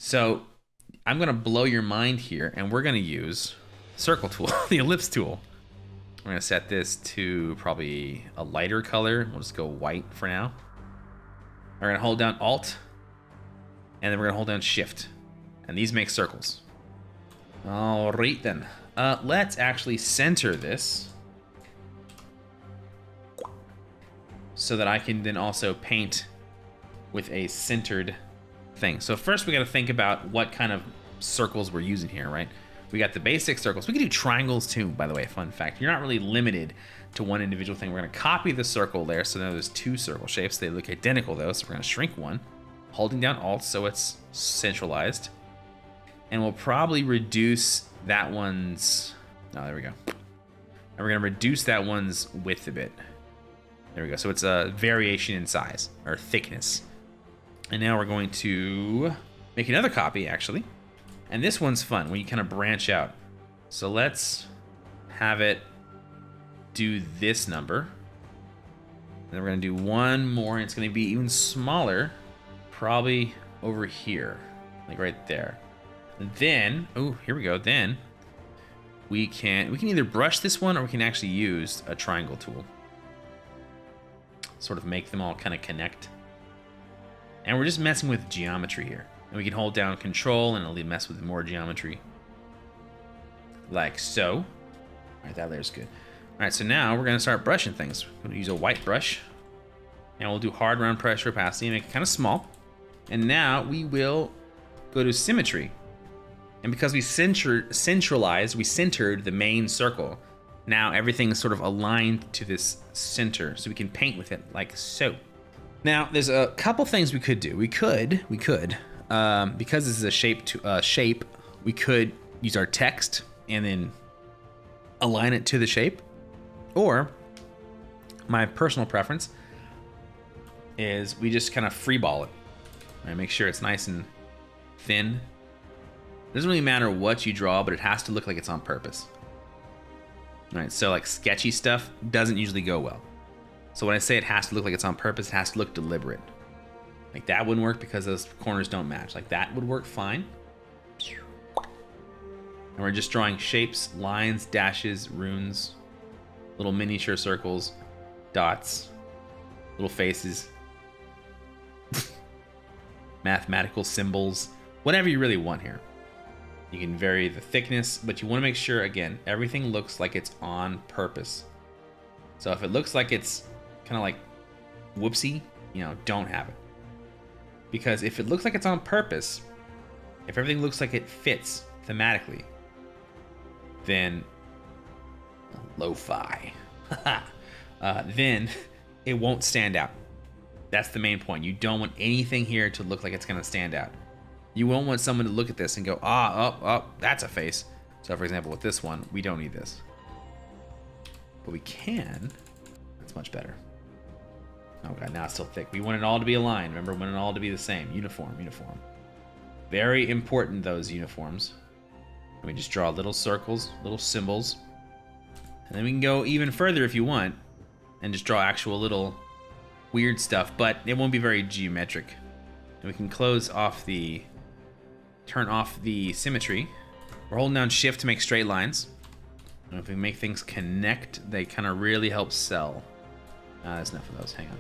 So I'm going to blow your mind here, and we're going to use circle tool, the ellipse tool. We're going to set this to probably a lighter color. We'll just go white for now. We're going to hold down Alt, and then we're going to hold down Shift. And these make circles. All right, then. Let's actually center this so that I can then also paint with a centered thing. So first we got to think about what kind of circles we're using here, right? We got the basic circles. We can do triangles too, by the way, fun fact. You're not really limited to one individual thing. We're going to copy the circle there, so now there's two circle shapes. They look identical though, so we're going to shrink one, holding down Alt so it's centralized. And we'll probably reduce that one's, oh, there we go. And we're going to reduce that one's width a bit. There we go. So it's a variation in size or thickness. And now we're going to make another copy, actually. And this one's fun when you kind of branch out. So let's have it do this number. And then we're going to do one more, and it's going to be even smaller, probably over here, like right there. And then, oh, here we go. Then we can either brush this one, or we can actually use a triangle tool. Sort of make them all kind of connect. And we're just messing with geometry here. And we can hold down Control and it'll mess with more geometry. Like so. All right, that layer's good. All right, so now we're gonna start brushing things. We're gonna use a white brush. And we'll do hard round pressure opacity, make it kind of small. And now we will go to symmetry. And because we centered the main circle, now everything is sort of aligned to this center, so we can paint with it like so. Now, there's a couple things we could do. We could, because this is a shape, we could use our text and then align it to the shape. Or, my personal preference is we just kind of freeball it. Right, make sure it's nice and thin. Doesn't really matter what you draw, but it has to look like it's on purpose. All right, so like sketchy stuff doesn't usually go well. So when I say it has to look like it's on purpose, it has to look deliberate. Like that wouldn't work because those corners don't match. Like that would work fine. And we're just drawing shapes, lines, dashes, runes, little miniature circles, dots, little faces, mathematical symbols, whatever you really want here. You can vary the thickness, but you want to make sure, again, everything looks like it's on purpose. So if it looks like it's kind of like whoopsie, you know, don't have it. Because if it looks like it's on purpose, if everything looks like it fits thematically, then lo-fi, then it won't stand out. That's the main point. You don't want anything here to look like it's going to stand out. You won't want someone to look at this and go, that's a face. So for example, with this one, we don't need this. But we can. That's much better. Oh god, now it's still thick. We want it all to be aligned. Remember, we want it all to be the same. Uniform. Very important, those uniforms. And we just draw little circles, little symbols. And then we can go even further if you want and just draw actual little weird stuff, but it won't be very geometric. And we can turn off the symmetry. We're holding down Shift to make straight lines. And if we make things connect, they kind of really help sell. That's enough of those, hang on.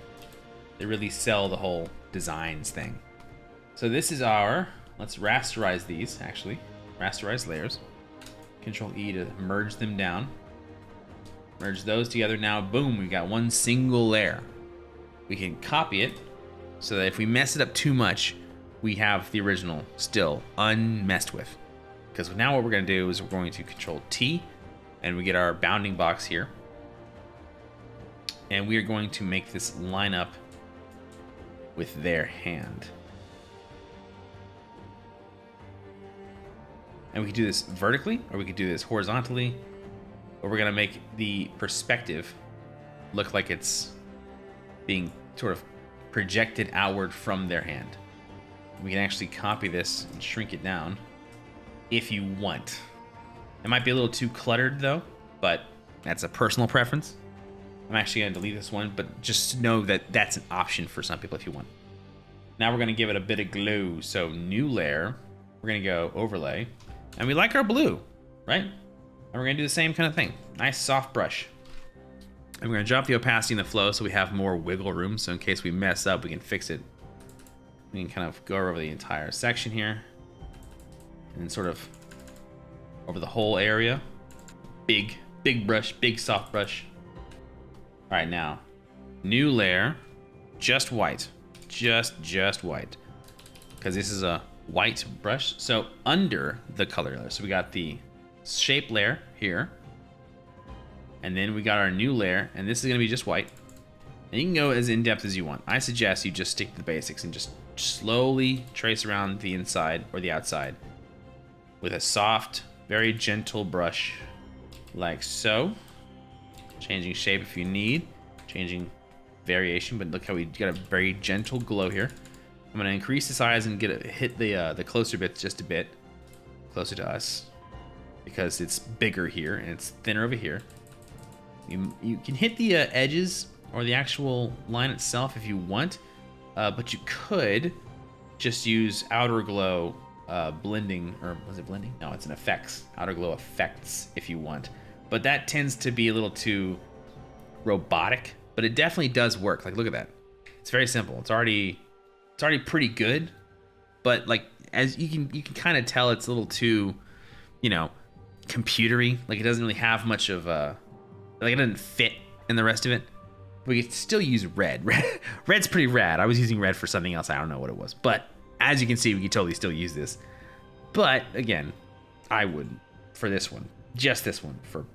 They really sell the whole designs thing. So this is let's rasterize these, actually. Rasterize layers. Control E to merge them down. Merge those together. Now, boom, we've got one single layer. We can copy it so that if we mess it up too much, we have the original still unmessed with. Because now what we're going to do is we're going to Control T, and we get our bounding box here. And we are going to make this line up with their hand. And we can do this vertically, or we could do this horizontally, or we're going to make the perspective look like it's being sort of projected outward from their hand. We can actually copy this and shrink it down if you want. It might be a little too cluttered though, but that's a personal preference. I'm actually going to delete this one, but just know that that's an option for some people if you want. Now we're going to give it a bit of glow. So new layer, we're gonna go overlay, and we like our blue, right? And we're gonna do the same kind of thing. Nice soft brush. And we're gonna drop the opacity and the flow so we have more wiggle room. So in case we mess up, we can fix it. We can kind of go over the entire section here. And then sort of over the whole area. Big brush, big soft brush. All right, now, new layer, just white. Just white. Because this is a white brush. So under the color layer. So we got the shape layer here. And then we got our new layer, and this is gonna be just white. And you can go as in-depth as you want. I suggest you just stick to the basics and just slowly trace around the inside or the outside with a soft, very gentle brush, like so. Changing shape if you need, changing variation, but look how we got a very gentle glow here. I'm gonna increase the size and hit the closer bits just a bit closer to us because it's bigger here and it's thinner over here. You can hit the edges or the actual line itself if you want, but you could just use outer glow blending, or was it blending? No, it's an effects, outer glow effects if you want. But that tends to be a little too robotic, but it definitely does work. Like, look at that. It's very simple. It's already pretty good, but like as you can kind of tell it's a little too, you know, computery. Like it doesn't really have much of a, like it doesn't fit in the rest of it. We could still use red. Red's pretty rad. I was using red for something else. I don't know what it was. But as you can see, we could totally still use this. But again, I wouldn't for this one. Just this one for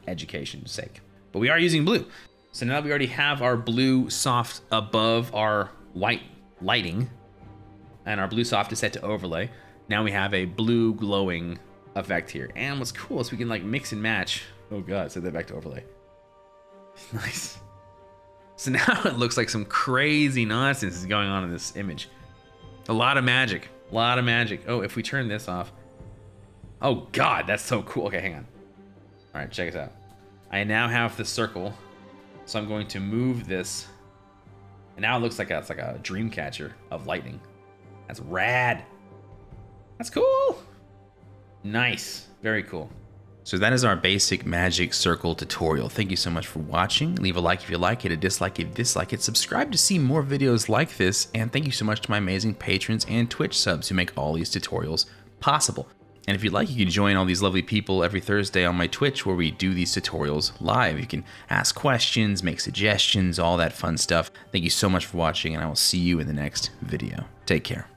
education's sake. But we are using blue. So now that we already have our blue soft above our white lighting, and our blue soft is set to overlay, now we have a blue glowing effect here. And what's cool is we can like mix and match. Oh God, set that back to overlay. Nice. So now it looks like some crazy nonsense is going on in this image. A lot of magic. Oh, if we turn this off. Oh God, that's so cool. Okay, hang on. All right, check this out. I now have the circle, so I'm going to move this, and now it looks like it's like a dream catcher of lightning. That's rad. That's cool. Nice, very cool. So that is our basic magic circle tutorial. Thank you so much for watching. Leave a like if you like it, a dislike if you dislike it. Subscribe to see more videos like this. And thank you so much to my amazing patrons and Twitch subs who make all these tutorials possible. And if you'd like, you can join all these lovely people every Thursday on my Twitch where we do these tutorials live. You can ask questions, make suggestions, all that fun stuff. Thank you so much for watching, and I will see you in the next video. Take care.